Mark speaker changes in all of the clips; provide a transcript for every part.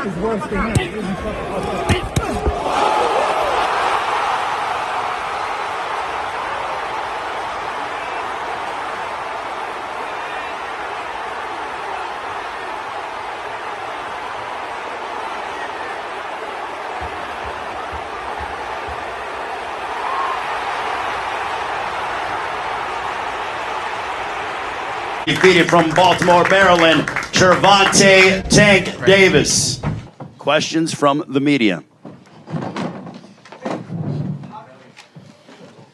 Speaker 1: is worse than him. It would be fucking up.
Speaker 2: Defeated from Baltimore, Maryland, Gervonta Tank Davis. Questions from the media.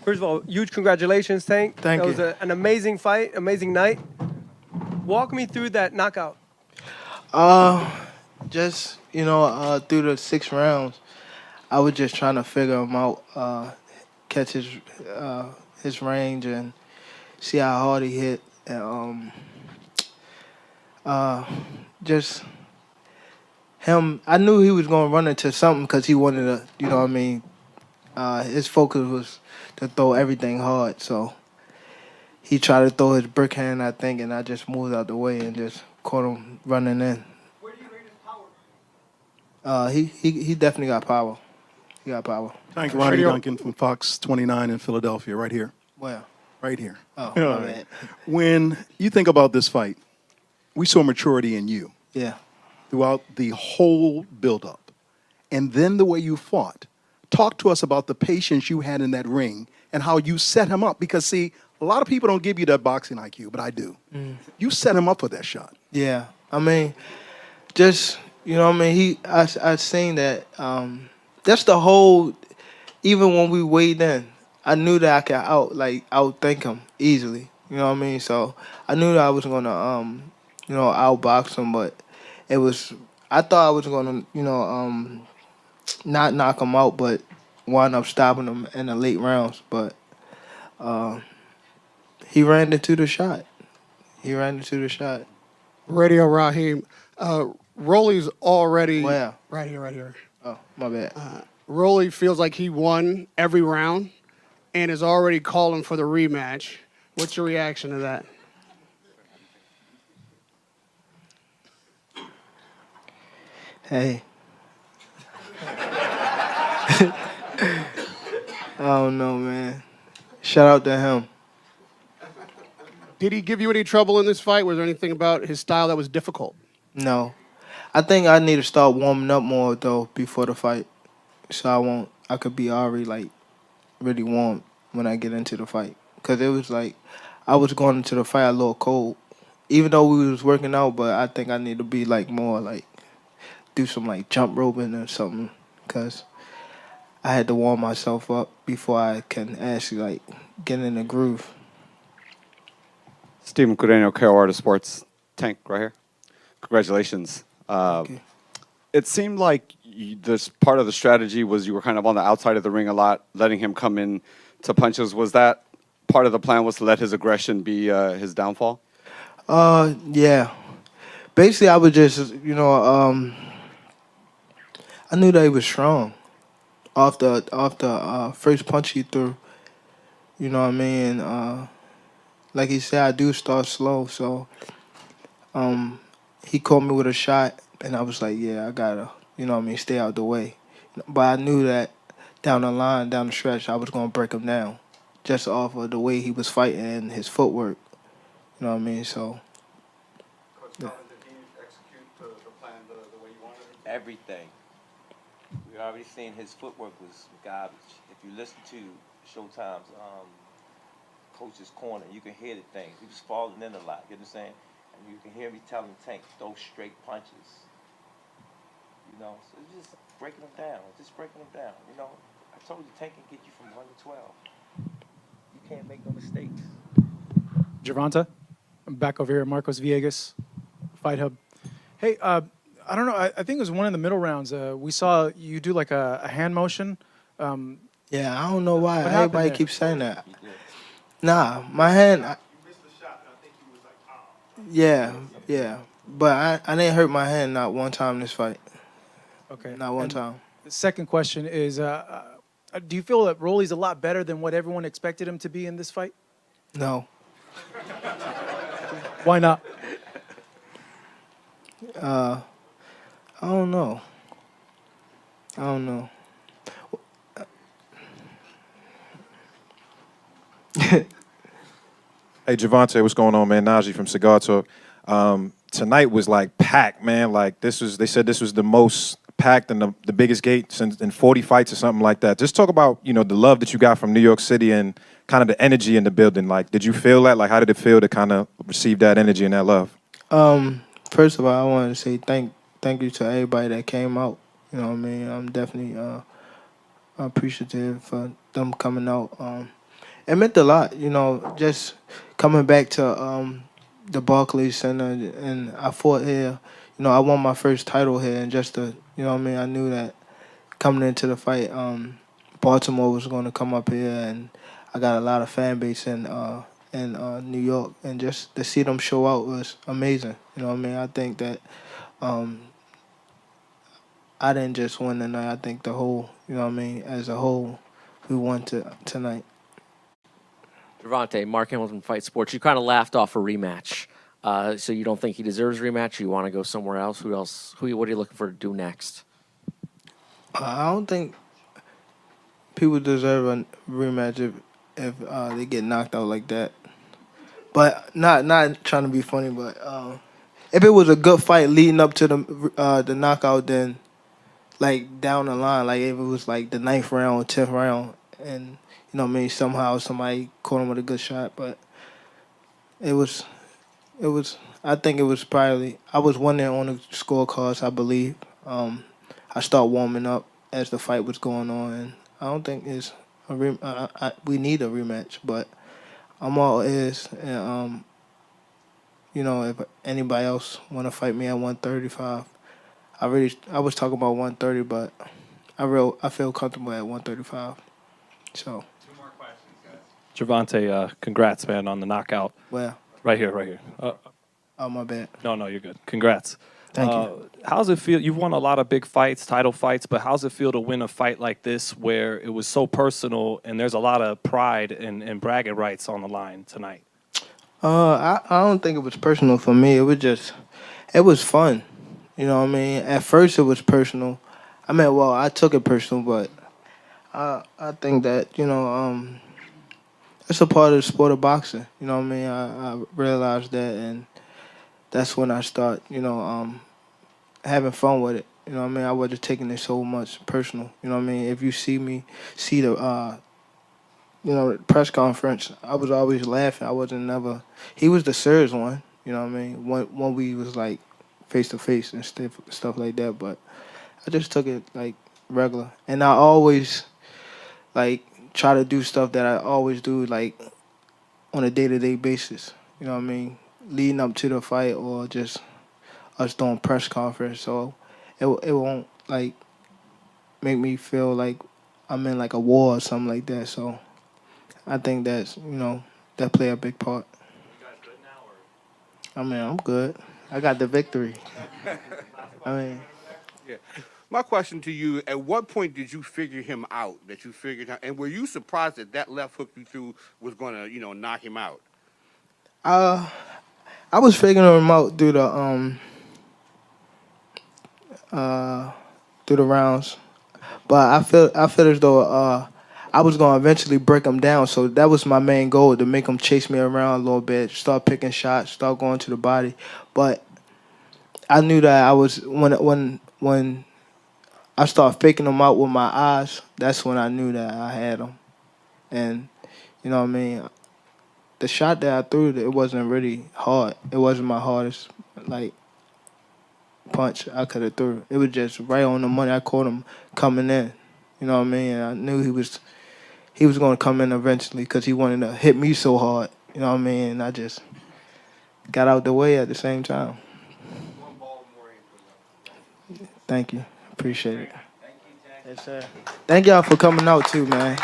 Speaker 3: First of all, huge congratulations, Tank.
Speaker 4: Thank you.
Speaker 3: That was an amazing fight, amazing night. Walk me through that knockout.
Speaker 4: Just through the 6 rounds, I was just trying to figure him out, catch his range and see how hard he hit. And, just him. I knew he was gonna run into something because he wanted to. His focus was to throw everything hard. So he tried to throw his brick hand, I think, and I just moved out the way and just caught him running in.
Speaker 3: Where do you rate his power?
Speaker 4: He definitely got power. He got power.
Speaker 5: Thank you, Ronnie Duncan from Fox 29 in Philadelphia, right here.
Speaker 4: Well,
Speaker 5: Right here.
Speaker 4: oh, my bad.
Speaker 5: When you think about this fight, we saw maturity in you
Speaker 4: Yeah.
Speaker 5: throughout the whole buildup. And then the way you fought. Talk to us about the patience you had in that ring and how you set him up. Because, see, a lot of people don't give you that boxing IQ, but I do. You set him up for that shot.
Speaker 4: Yeah. I mean, just, I seen that. That's the whole, even when we weighed in, I knew that I could outthink him easily. You know what I mean? So I knew that I was gonna outbox him, but I thought I was gonna not knock him out, but wind up stopping him in the late rounds. But he ran into the shot.
Speaker 6: Radio Raheem. Rolly's already
Speaker 4: Where?
Speaker 6: right here.
Speaker 4: Oh, my bad.
Speaker 6: Rolly feels like he won every round and is already calling for the rematch. What's your reaction to that?
Speaker 4: Hey. I don't know, man. Shout out to him.
Speaker 6: Did he give you any trouble in this fight? Was there anything about his style that was difficult?
Speaker 4: No. I think I need to start warming up more, though, before the fight. So I could be already, really warm when I get into the fight. Because it was I was going into the fight a little cold. Even though we was working out, but I think I need to be, more, do some, jump roping or something. Because I had to warm myself up before I can actually, get in the groove.
Speaker 7: Stephen Carreño, Carolina Sports. Tank, right here. Congratulations.
Speaker 4: Okay.
Speaker 7: It seemed like this part of the strategy was you were kind of on the outside of the ring a lot, letting him come in to punches. Was that part of the plan, was to let his aggression be his downfall?
Speaker 4: Yeah. Basically, I was just, I knew that he was strong off the first punch he threw. You know what I mean? Like he said, I do start slow, so he caught me with a shot, and I was like, yeah, I gotta, stay out the way. But I knew that down the line, down the stretch, I was gonna break him down, just off of the way he was fighting and his footwork. You know what I mean? So.
Speaker 7: Did he execute the plan the way you wanted him?
Speaker 8: Everything. We already seen his footwork was garbage. If you listen to Showtime's Coach's Corner, you can hear the things. He was falling in a lot, you know what I'm saying? And you can hear me telling Tank, throw straight punches. So it's just breaking them down. I told you Tank can get you from 1 to 12. You can't make no mistakes.
Speaker 1: Gervonta, I'm back over here at Marcos Villegas, Fight Hub. Hey, I don't know. I think it was one of the middle rounds. We saw you do a hand motion.
Speaker 4: Yeah, I don't know why
Speaker 1: What happened
Speaker 4: everybody
Speaker 1: there?
Speaker 4: keeps saying that. Nah, my hand.
Speaker 5: You missed the shot, and I think he was
Speaker 4: Yeah. But I didn't hurt my hand not one time this fight.
Speaker 1: Okay.
Speaker 4: Not one
Speaker 1: And
Speaker 4: time.
Speaker 1: The second question is, do you feel that Rolly's a lot better than what everyone expected him to be in this fight?
Speaker 4: No.
Speaker 1: Why not?
Speaker 4: I don't know. I don't know.
Speaker 9: Hey, Gervonta, what's going on, man? Najee from Cigar Talk. Tonight was like packed, man. Like they said this was the most packed and the biggest gate since in 40 fights or something like that. Just talk about, the love that you got from New York City and kind of the energy in the building. Like, did you feel that? Like, how did it feel to kind of receive that energy and that love?
Speaker 4: First of all, I wanted to say thank you to everybody that came out. You know what I mean? I'm definitely appreciative for them coming out. It meant a lot, just coming back to the Barclays Center, and I fought here. I won my first title here, and just to, I knew that coming into the fight, Baltimore was going to come up here, and I got a lot of fan base in New York, and just to see them show out was amazing. I think that I didn't just win tonight. I think the whole, as a whole, we won tonight.
Speaker 10: Gervonta, Mark Hamilton, Fight Sports. You kind of laughed off a rematch. So you don't think he deserves a rematch? You want to go somewhere else? Who else? What are you looking for to do next?
Speaker 4: I don't think people deserve a rematch if they get knocked out like that. But not trying to be funny, but if it was a good fight leading up to the knockout, then like down the line, like if it was like the 9th round, 10th round, and somehow somebody caught him with a good shot, but it was. I think it was probably. I was winning on the scorecards, I believe. I start warming up as the fight was going on, and I don't think it's we need a rematch, but I'm all ears, and if anybody else want to fight me at 135, I was talking about 130, but I feel comfortable at 135. So.
Speaker 11: Gervonta, congrats, man, on the knockout.
Speaker 4: Well.
Speaker 11: Right here.
Speaker 4: Oh, my bad.
Speaker 11: No, you're good. Congrats.
Speaker 4: Thank you.
Speaker 11: How's it feel? You've won a lot of big fights, title fights, but how's it feel to win a fight like this where it was so personal and there's a lot of pride and bragging rights on the line tonight?
Speaker 4: I don't think it was personal for me. It was fun. At first it was personal. I took it personal, but I think that, it's a part of the sport of boxing. I realized that, and that's when I start, having fun with it. I wasn't taking it so much personal. If you see the press conference, I was always laughing. I wasn't never. He was the serious one. When we was like face to face and stuff like that. But I just took it like regular, and I always like try to do stuff that I always do like on a day-to-day basis. Leading up to the fight or just us doing press conference. So it won't like make me feel like I'm in like a war or something like that. So I think that's that play a big part. You guys good now, or? I'm good. I got the victory.
Speaker 12: Yeah. My question to you: at what point did you figure him out? That you figured out, and were you surprised that left hook you threw was going to, knock him out?
Speaker 4: I was figuring him out through the rounds, but I feel as though I was gonna eventually break him down. So that was my main goal, to make him chase me around a little bit, start picking shots, start going to the body. But I knew that I was when I started faking him out with my eyes. That's when I knew that I had him, and the shot that I threw, it wasn't really hard. It wasn't my hardest like punch I could have threw. It was just right on the money. I caught him coming in. And I knew he was going to come in eventually because he wanted to hit me so hard. And I just got out the way at the same time. Thank you. Appreciate it. Thank you, yes, sir. Thank y'all for coming out too, man.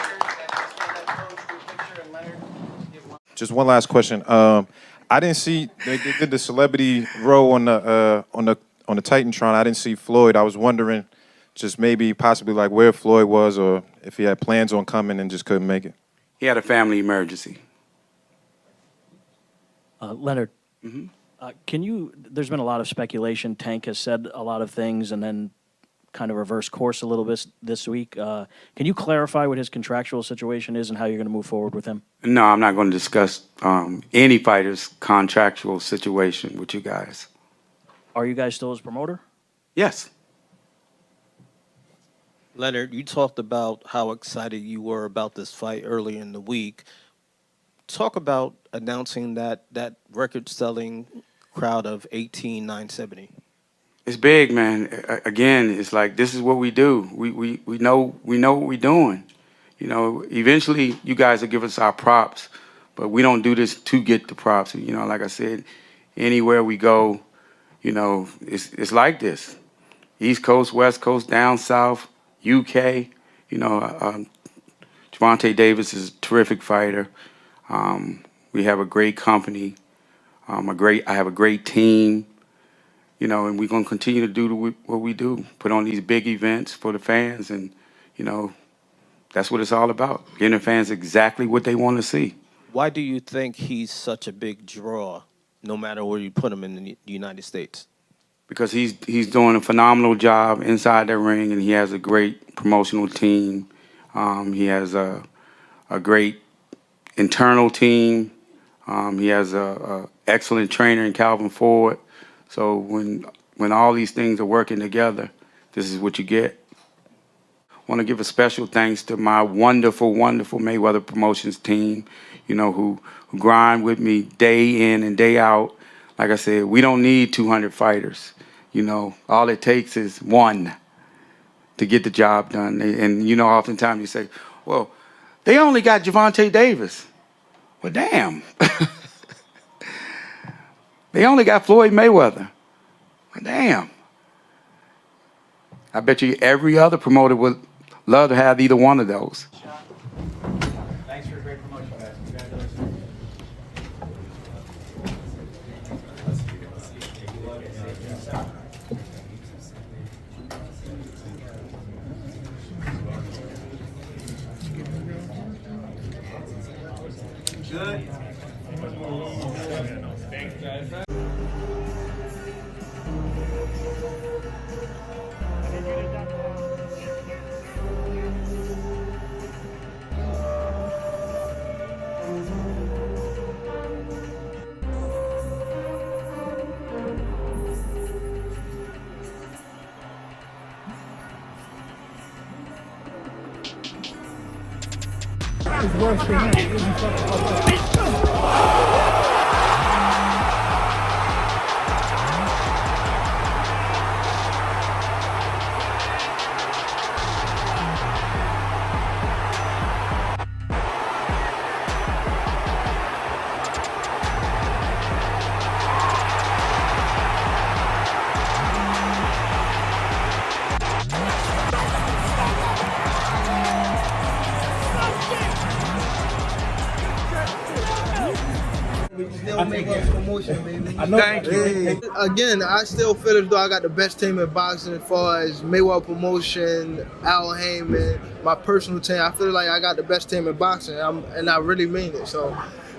Speaker 9: Just one last question. I didn't see they did the celebrity row on the Titantron. I didn't see Floyd. I was wondering, just maybe possibly like where Floyd was, or if he had plans on coming and just couldn't make it.
Speaker 13: He had a family emergency.
Speaker 14: Leonard,
Speaker 13: There's been a lot of speculation. Tank has said a lot of things and then kind of reverse course a little bit this week. Can you clarify what his contractual situation is and how you're going to move forward with him?
Speaker 14: No, I'm not going to discuss any fighter's contractual situation with you guys.
Speaker 13: Are you guys still his promoter?
Speaker 14: Yes.
Speaker 15: Leonard, you talked about how excited you were about this fight earlier in the week. Talk about announcing that record-selling crowd of 18,970.
Speaker 14: It's big, man. Again, it's like this is what we do. We know what we're doing. You know, eventually you guys will give us our props, but we don't do this to get the props. You know, like I said, anywhere we go, you know, it's like this. East Coast, West Coast, down south, UK. You know, Gervonta Davis is a terrific fighter. We have a great company. I have a great team. You know, and we're going to continue to do what we do, put on these big events for the fans, and, you know, that's what it's all about, giving the fans exactly what they want to see.
Speaker 15: Why do you think he's such a big draw, no matter where you put him in the United States?
Speaker 14: Because he's doing a phenomenal job inside the ring, and he has a great promotional team. He has a great internal team. He has a excellent trainer in Calvin Ford. So when all these things are working together, this is what you get. I want to give a special thanks to my wonderful, wonderful Mayweather Promotions team, you know, who grind with me day in and day out. Like I said, we don't need 200 fighters. You know, all it takes is one to get the job done. And you know, oftentimes you say, well, they only got Gervonta Davis. Well, damn. They only got Floyd Mayweather. Well, damn. I bet you every other promoter would love to have either one of those.
Speaker 1: Thanks for a great promotion, guys. Congratulations.
Speaker 8: Good. Thanks, guys.
Speaker 1: It's worse than
Speaker 4: Still Mayweather promotion, baby.
Speaker 1: I know. Thank you.
Speaker 4: Again, I still feel as though I got the best team in boxing as far as Mayweather promotion, Al Heyman, my personal team. I feel like I got the best team in boxing, and I really mean it. So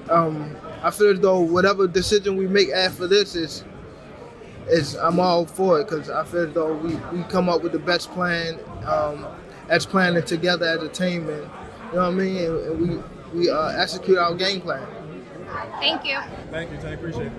Speaker 4: I feel as though whatever decision we make after this is I'm all for it, because I feel as though we come up with the best plan as planning together as a team, and you know what I mean, and we execute our game plan.
Speaker 16: Thank you.
Speaker 1: Thank you, Tay. Appreciate it.